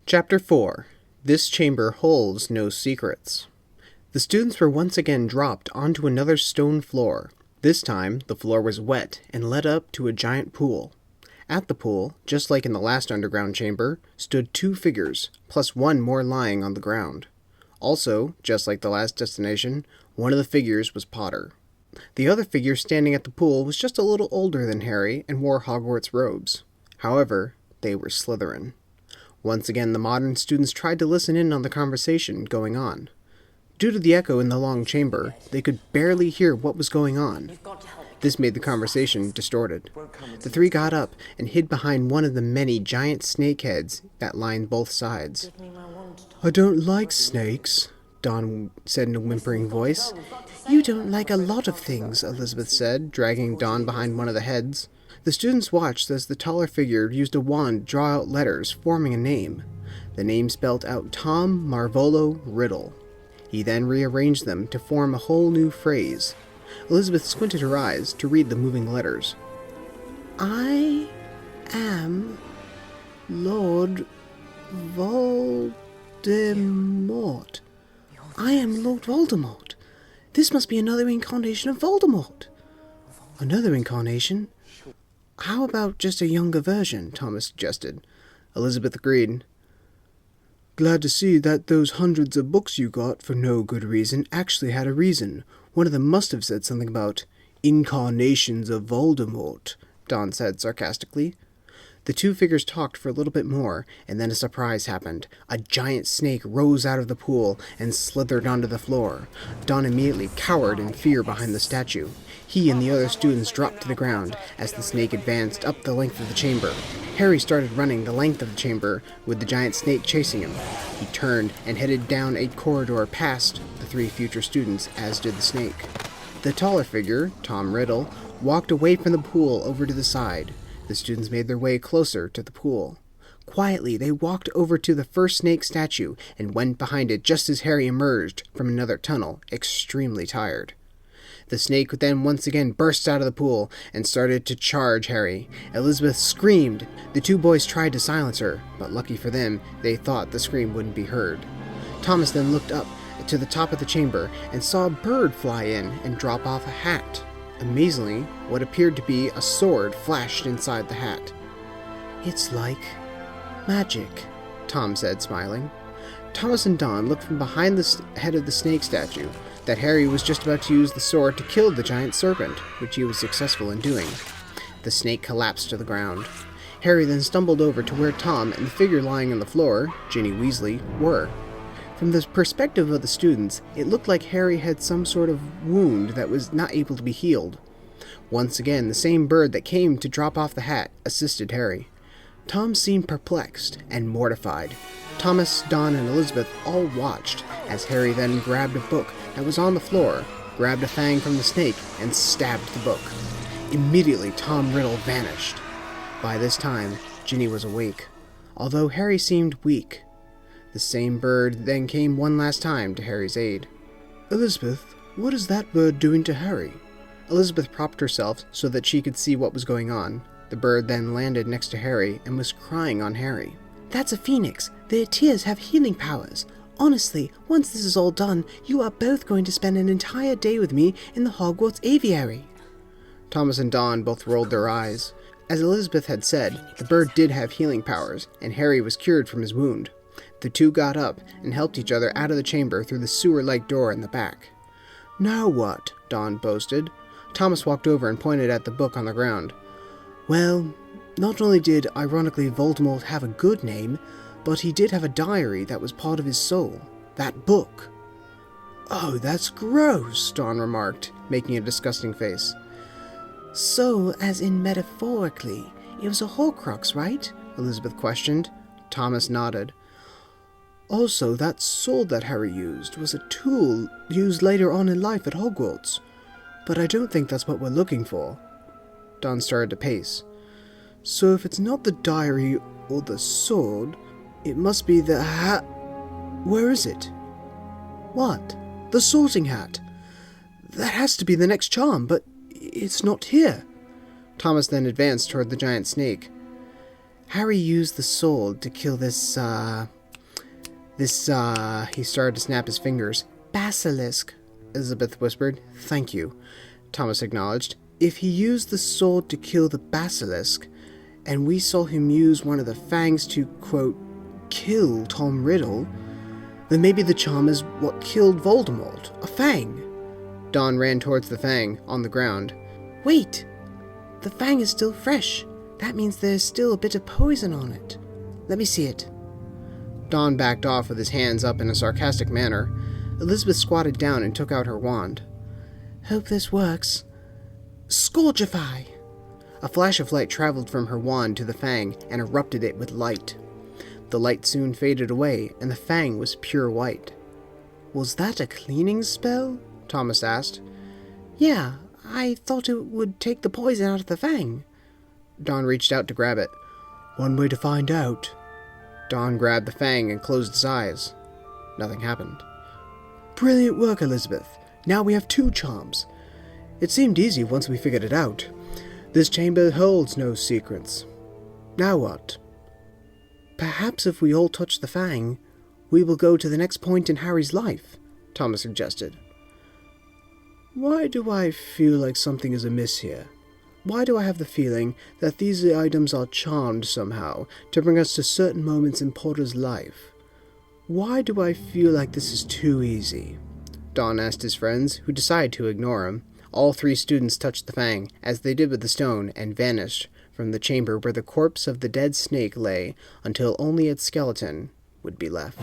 Chapter 4. This chamber holds no secrets. The students were once again dropped onto another stone floor. This time, the floor was wet and led up to a giant pool. At the pool, just like in the last underground chamber, stood 2 figures, plus 1 more lying on the ground. Also, just like the last destination, one of the figures was Potter. The other figure standing at the pool was just a little older than Harry and wore Hogwarts robes. However, they were Slytherin. Once again, the modern students tried to listen in on the conversation going on. Due to the echo in the long chamber, they could barely hear what was going on. This made the conversation distorted. The 3 got up and hid behind one of the many giant snake heads that lined both sides. "I don't like snakes," Dawn said in a whimpering voice. "You don't like a lot of things," Elizabeth said, dragging Dawn behind one of the heads. The students watched as the taller figure used a wand to draw out letters, forming a name. The name spelled out Tom Marvolo Riddle. He then rearranged them to form a whole new phrase. Elizabeth squinted her eyes to read the moving letters. "I am Lord Voldemort. I am Lord Voldemort. This must be another incarnation of Voldemort." "Another incarnation? How about just a younger version?" Thomas suggested. Elizabeth agreed. "Glad to see that those hundreds of books you got for no good reason actually had a reason. One of them must have said something about incarnations of Voldemort," Dawn said sarcastically. The 2 figures talked for a little bit more, and then a surprise happened. A giant snake rose out of the pool and slithered onto the floor. Dawn immediately cowered in fear behind the statue. He and the other students dropped to the ground as the snake advanced up the length of the chamber. Harry started running the length of the chamber with the giant snake chasing him. He turned and headed down a corridor past the 3 future students, as did the snake. The taller figure, Tom Riddle, walked away from the pool over to the side. The students made their way closer to the pool. Quietly, they walked over to the first snake statue and went behind it just as Harry emerged from another tunnel, extremely tired. The snake then once again burst out of the pool and started to charge Harry. Elizabeth screamed. The 2 boys tried to silence her, but lucky for them, they thought the scream wouldn't be heard. Thomas then looked up to the top of the chamber and saw a bird fly in and drop off a hat. Amazingly, what appeared to be a sword flashed inside the hat. "It's like magic," Tom said, smiling. Thomas and Dawn looked from behind the head of the snake statue that Harry was just about to use the sword to kill the giant serpent, which he was successful in doing. The snake collapsed to the ground. Harry then stumbled over to where Tom and the figure lying on the floor, Ginny Weasley, were. From the perspective of the students, it looked like Harry had some sort of wound that was not able to be healed. Once again, the same bird that came to drop off the hat assisted Harry. Tom seemed perplexed and mortified. Thomas, Dawn, and Elizabeth all watched as Harry then grabbed a book that was on the floor, grabbed a fang from the snake, and stabbed the book. Immediately, Tom Riddle vanished. By this time, Ginny was awake, although Harry seemed weak. The same bird then came one last time to Harry's aid. "Elizabeth, what is that bird doing to Harry?" Elizabeth propped herself so that she could see what was going on. The bird then landed next to Harry and was crying on Harry. "That's a phoenix. Their tears have healing powers. Honestly, once this is all done, you are both going to spend an entire day with me in the Hogwarts aviary." Thomas and Dawn both rolled their eyes. As Elizabeth had said, the bird did have healing powers, and Harry was cured from his wound. The 2 got up and helped each other out of the chamber through the sewer-like door in the back. "Now what?" Dawn boasted. Thomas walked over and pointed at the book on the ground. "Well, not only did, ironically, Voldemort have a good name, but he did have a diary that was part of his soul. That book." "Oh, that's gross," Dawn remarked, making a disgusting face. "So, as in metaphorically, it was a Horcrux, right?" Elizabeth questioned. Thomas nodded. "Also, that sword that Harry used was a tool used later on in life at Hogwarts. But I don't think that's what we're looking for." Dawn started to pace. "So if it's not the diary or the sword, it must be the hat. Where is it?" "What?" "The sorting hat. That has to be the next charm, but it's not here." Thomas then advanced toward the giant snake. "Harry used the sword to kill this, This, he started to snap his fingers. Basilisk, Elizabeth whispered. Thank you, Thomas acknowledged. If he used the sword to kill the basilisk, and we saw him use one of the fangs to, quote, kill Tom Riddle, then maybe the charm is what killed Voldemort, a fang. Dawn ran towards the fang, on the ground. Wait! The fang is still fresh. That means there's still a bit of poison on it. Let me see it. Dawn backed off with his hands up in a sarcastic manner. Elizabeth squatted down and took out her wand. Hope this works. Scourgify! A flash of light traveled from her wand to the fang and erupted it with light. The light soon faded away, and the fang was pure white. Was that a cleaning spell? Thomas asked. Yeah, I thought it would take the poison out of the fang. Dawn reached out to grab it. One way to find out. Dawn grabbed the fang and closed his eyes. Nothing happened. Brilliant work, Elizabeth. Now we have 2 charms. It seemed easy once we figured it out. This chamber holds no secrets. Now what? Perhaps if we all touch the fang, we will go to the next point in Harry's life, Thomas suggested. Why do I feel like something is amiss here? Why do I have the feeling that these items are charmed somehow to bring us to certain moments in Potter's life? Why do I feel like this is too easy? Don asked his friends, who decided to ignore him. All 3 students touched the fang, as they did with the stone, and vanished from the chamber where the corpse of the dead snake lay until only its skeleton would be left.